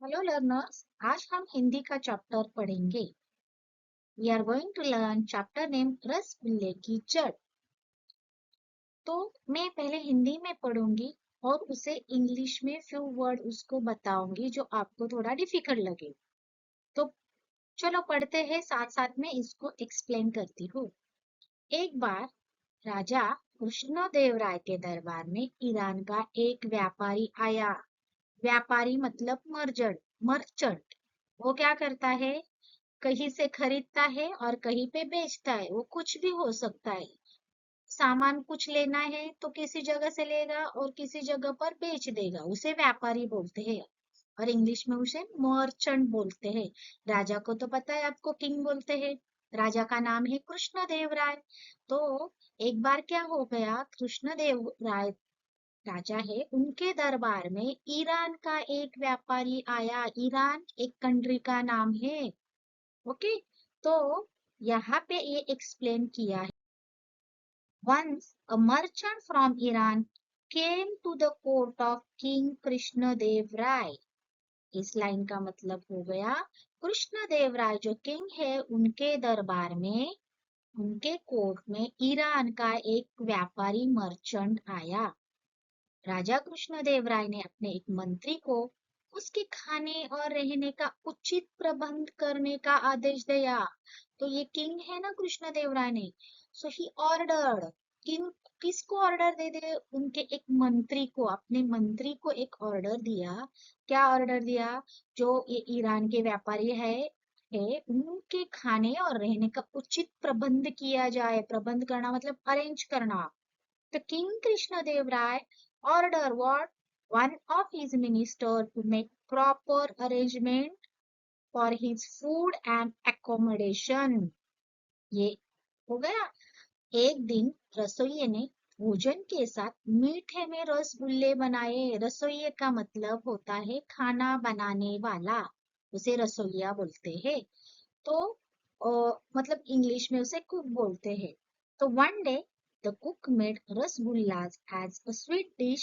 Hello learners, आज हम हिंदी का चैप्टर पढ़ेंगे। We are going to learn chapter name रसगुल्ले की जड़। तो मैं पहले हिंदी में पढ़ूंगी और उसे इंग्लिश में फ्यू वर्ड उसको बताऊंगी जो आपको थोड़ा डिफिकल्ट लगे। तो चलो पढ़ते हैं, साथ साथ में इसको एक्सप्लेन करती हूँ। एक बार राजा कृष्णदेवराय के दरबार में ईरान का एक व्यापारी आया। व्यापारी मतलब मर्चेंट। वो क्या करता है, कहीं से खरीदता है और कहीं पे बेचता है। वो कुछ भी हो सकता है। सामान कुछ लेना है तो किसी जगह से लेगा और किसी जगह पर बेच देगा, उसे व्यापारी बोलते हैं। और इंग्लिश में उसे मर्चेंट बोलते हैं। राजा को तो पता है, आपको किंग बोलते हैं। राजा का नाम है कृष्णदेव राय। तो एक बार क्या हो गया, कृष्णदेव राय राजा है, उनके दरबार में ईरान का एक व्यापारी आया। ईरान एक कंट्री का नाम है। ओके, तो यहाँ पे ये एक्सप्लेन किया है। Once a merchant from Iran came to the court of King Krishnadeva राय। इस लाइन का मतलब हो गया, कृष्णदेव राय जो किंग है उनके दरबार में, उनके कोर्ट में ईरान का एक व्यापारी मर्चेंट आया। राजा कृष्णदेव राय ने अपने एक मंत्री को उसके खाने और रहने का उचित प्रबंध करने का आदेश दिया। तो ये किंग है ना कृष्णदेव राय ने, सो ही ऑर्डर्ड। किंग किसको ऑर्डर दे दे, उनके एक मंत्री को, अपने मंत्री को एक ऑर्डर दिया। क्या ऑर्डर दिया, जो ये ईरान के व्यापारी है उनके खाने और रहने का उचित प्रबंध किया जाए। प्रबंध करना मतलब अरेंज करना। The King Krishnadev Rai ordered what? One of his ministers to make proper arrangement for his food and accommodation. ये हो गया। एक दिन रसोइये ने भोजन के साथ मीठे में रसगुल्ले बनाए। रसोइये का मतलब होता है खाना बनाने वाला, उसे रसोइया बोलते हैं। तो मतलब इंग्लिश में उसे कुक बोलते हैं। तो one day the cook made rasgullas as a sweet dish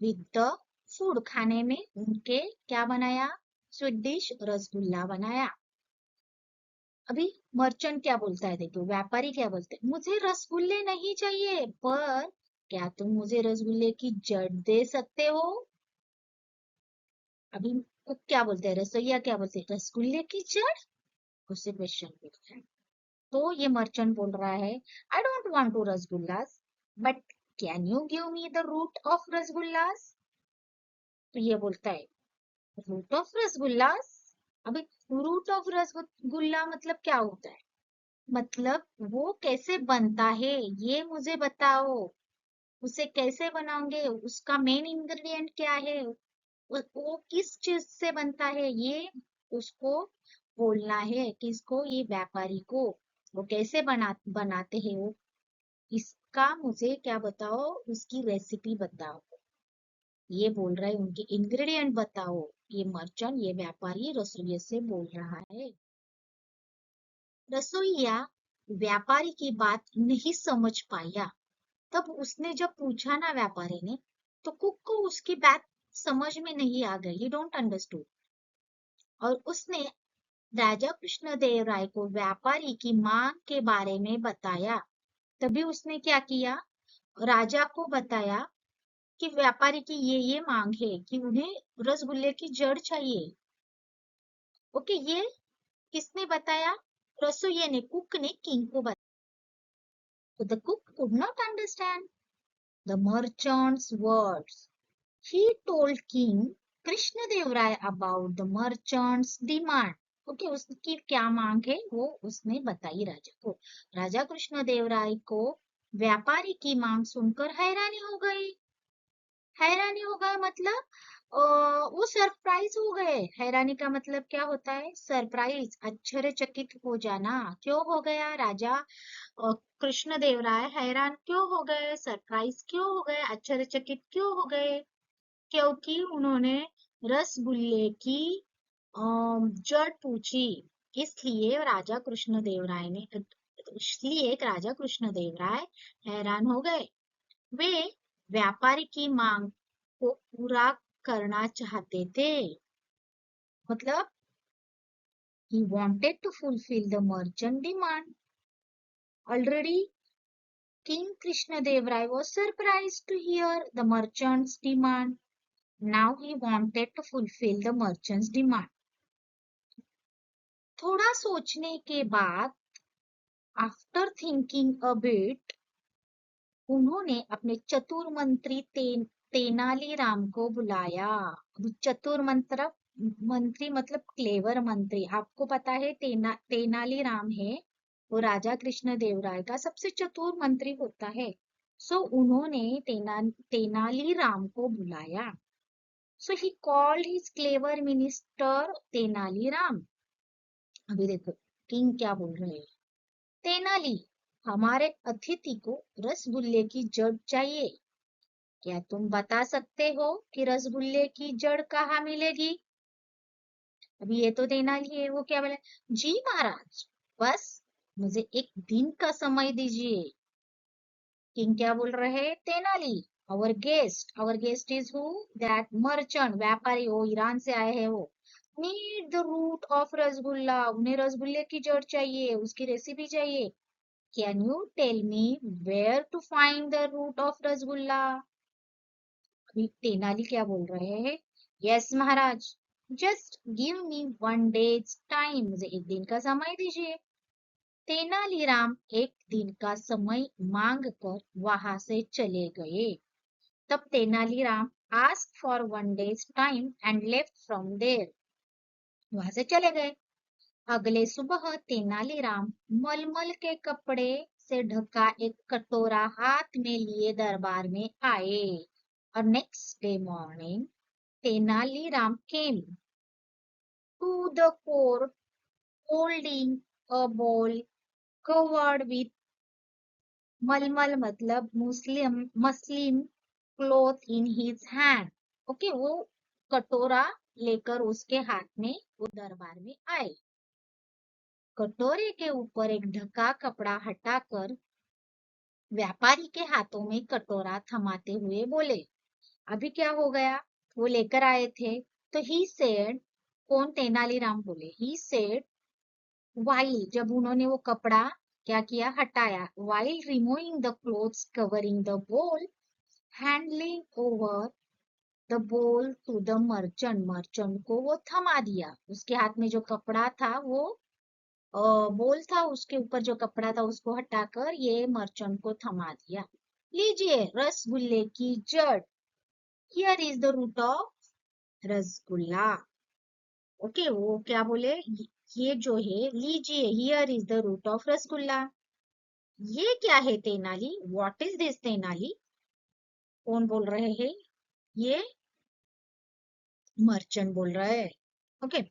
with the food. खाने में उनके क्या बनाया, स्वीट डिश रसगुल्ला बनाया। अभी मर्चेंट क्या बोलता है, देखो व्यापारी क्या बोलते हैं, मुझे रसगुल्ले नहीं चाहिए, पर क्या तुम मुझे रसगुल्ले की जड़ दे सकते हो। अभी कुक क्या बोलते हैं, रसोइया क्या बोलते हैं, रसगुल्ले की जड़। उससे क्वेश्चन पूछता है। तो ये मर्चेंट बोल रहा है, I don't want to rasgullas, but can you give me the root of rasgullas. तो ये बोलता है, रूट ऑफ रसगुल्लास। अभी रूट ऑफ रसगुल्ला मतलब क्या होता है, मतलब वो कैसे बनता है ये मुझे बताओ। उसे कैसे बनाओगे, उसका मेन इंग्रेडिएंट क्या है, वो किस चीज से बनता है, ये उसको बोलना है। किसको, ये व्यापारी को। वो कैसे बनाते हैं वो, इसका मुझे क्या बताओ, उसकी रेसिपी बताओ। ये बोल रहा है उनके इंग्रेडिएंट बताओ। ये मर्चेंट, ये व्यापारी रसोइया से बोल रहा है। रसोइया व्यापारी की बात नहीं समझ पाया। तब उसने जब पूछा ना व्यापारी ने, तो कुक को उसकी बात समझ में नहीं आ गई, ही डोंट अंडरस्टूड। और उसने राजा कृष्णदेव राय को व्यापारी की मांग के बारे में बताया। तभी उसने क्या किया, राजा को बताया कि व्यापारी की ये मांग है कि उन्हें रसगुल्ले की जड़ चाहिए। ओके, ये किसने बताया, रसोइये ने, कुक ने किंग को बताया। तो the cook could not understand the merchant's words. He told King Krishnadeva Raya about the merchant's demand. Okay, उसकी क्या मांग है वो उसने बताई राजा को। राजा कृष्णदेव राय को व्यापारी की मांग सुनकर हैरानी हो गई। हैरानी हो गए मतलब वो सरप्राइज हो गए। हैरानी का मतलब क्या होता है, सरप्राइज, आश्चर्यचकित हो जाना। क्यों हो गया राजा कृष्णदेव राय हैरान क्यों हो गए, सरप्राइज क्यों हो गए, आश्चर्यचकित क्यों हो गए, क्योंकि उन्होंने रसगुल्ले की जड़ पूछी। इसलिए राजा कृष्णदेव राय हैरान हो गए। वे व्यापारी की मांग को पूरा करना चाहते थे। मतलब he wanted to fulfill the merchant demand. Already King Krishnadev Rai was surprised to hear the merchant's demand. Now he wanted to fulfill the merchant's demand. थोड़ा सोचने के बाद, after thinking a bit, उन्होंने अपने चतुर मंत्री तेनालीराम को बुलाया। अभी चतुर मंत्री मतलब क्लेवर मंत्री। आपको पता है तेनालीराम है वो राजा कृष्णदेव राय का सबसे चतुर मंत्री होता है। सो उन्होंने तेनालीराम को बुलाया। So he called his clever minister Tenaliram. अभी देखो किंग क्या बोल रहे हैं। तेनाली, हमारे अतिथि को रसगुल्ले की जड़ चाहिए। क्या तुम बता सकते हो कि रसगुल्ले की जड़ कहाँ मिलेगी? अभी ये तो तेनाली है, वो क्या बोले, जी महाराज, बस मुझे एक दिन का समय दीजिए। किंग क्या बोल रहे हैं? Tenali, our guest is who? That merchant, व्यापारी, वो ईरान से आए हैं वो। Need the root of rasgulla, उन्हें रसगुल्ले की जड़ चाहिए, उसकी रेसिपी चाहिए। Can you tell me where to find the root of rasgulla? अभी तेनाली क्या बोल रहे हैं? Yes Maharaj, just give me 1 day's time, मुझे एक दिन का समय दीजिए। तेनालीराम एक दिन का समय मांग कर वहां से चले गए। तब Tenaliram asked for 1 day's time and left from there, वहां से चले गए। अगले सुबह तेनालीराम मलमल के कपड़े से ढका एक कटोरा हाथ में लिए दरबार में आए। और next day morning Tenaliram came to the court holding a bowl covered with malmal मतलब muslin cloth in his hand. Okay, वो कटोरा लेकर उसके हाथ में वो दरबार में आए। कटोरे के ऊपर एक ढका कपड़ा हटाकर व्यापारी के हाथों में कटोरा थमाते हुए बोले। अभी क्या हो गया, वो लेकर आए थे तो ही सेड, कौन? तेनालीराम बोले। ही सेड वाइल, जब उन्होंने वो कपड़ा क्या किया, हटाया। While removing the clothes covering the बोल, हैंडलिंग ओवर द बोल टू द मर्चेंट, मर्चेंट को वो थमा दिया। उसके हाथ में जो कपड़ा था वो बोल था, उसके ऊपर जो कपड़ा था उसको हटाकर ये मर्चेंट को थमा दिया। लीजिए रसगुल्ले की जड़, here is the root of rasgulla. Okay, वो क्या बोले, ये जो है, लीजिए here is the root of rasgulla. ये क्या है Tenali? What is this Tenali? कौन बोल रहे हैं? ये मर्चेंट बोल रहा है। ओके,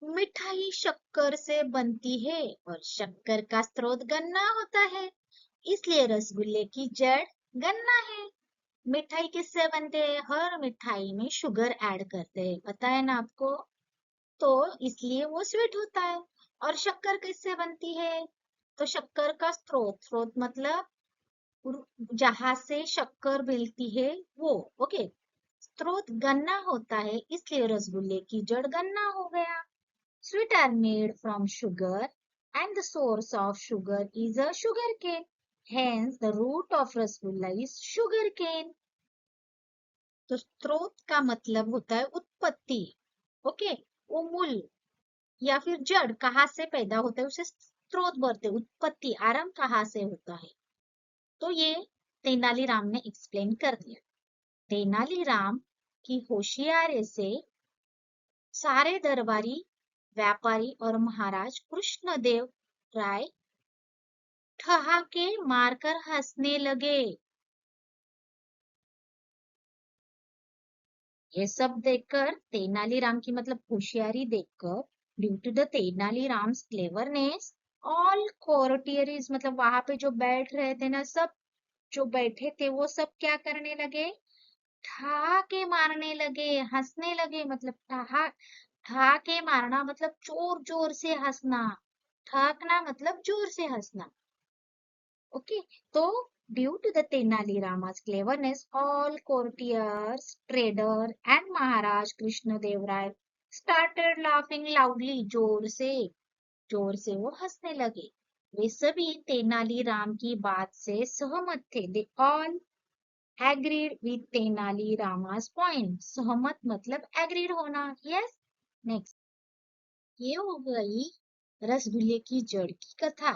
मिठाई शक्कर से बनती है और शक्कर का स्रोत गन्ना होता है, इसलिए रसगुल्ले की जड़ गन्ना है। मिठाई किससे बनते हैं? हर मिठाई में शुगर ऐड करते हैं, पता है ना आपको? तो इसलिए वो स्वीट होता है। और शक्कर किससे बनती है? तो शक्कर का स्रोत, स्रोत मतलब जहां से शक्कर मिलती है वो। ओके, स्रोत गन्ना होता है, इसलिए रसगुल्ले की जड़ गन्ना हो गया। Sweet are made from sugar and the source of sugar is a sugar cane. Hence, the root of rasgulla is sugar cane. तो स्रोत का मतलब होता है उत्पत्ति। ओके, वो मूल या फिर जड़ कहाँ से पैदा होता है उसे स्रोत बोलते हैं। उत्पत्ति, आरंभ कहाँ से होता है। तो ये तेनालीराम ने एक्सप्लेन कर दिया। तेनालीराम की होशियारी से सारे दरबारी, व्यापारी और महाराज कृष्णदेव राय ठहाके मारकर हंसने लगे। ये सब देखकर तेनालीराम की मतलब होशियारी देखकर, due to the Tenaliram's cleverness, all courtiers मतलब वहां पे जो बैठ रहे थे ना, सब जो बैठे थे वो सब क्या करने लगे, ठहाके मारने लगे, हंसने लगे। मतलब ठहाके मारना मतलब जोर जोर से हंसना, ठहाकना मतलब जोर से हंसना। ओके, तो due to the Tenali Rama's cleverness, all courtiers, trader, and Maharaj Krishna Dev Rai started laughing loudly, जोर से वो हंसने लगे। वे सभी तेनालीराम की बात से सहमत थे। They all agreed with Tenali रामा's point. सहमत मतलब agreed होना। Yes, next. ये हो गई रसगुल्ले की जड़ की कथा।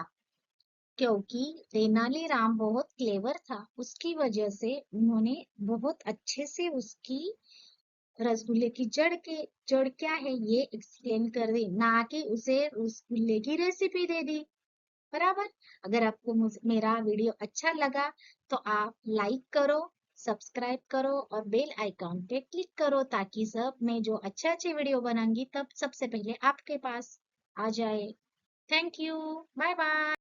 क्योंकि तेनालीराम बहुत क्लेवर था, उसकी वजह से उन्होंने बहुत अच्छे से उसकी रसगुल्ले की जड़ क्या है ये एक्सप्लेन कर दी, ना कि उसे रसगुल्ले की रेसिपी दे दी। बराबर। अगर आपको मेरा वीडियो अच्छा लगा तो आप लाइक करो, सब्सक्राइब करो और बेल आइकॉन पे क्लिक करो, ताकि सब मैं जो अच्छे अच्छे वीडियो बनाऊंगी तब सबसे पहले आपके पास आ जाए। Thank you. Bye bye.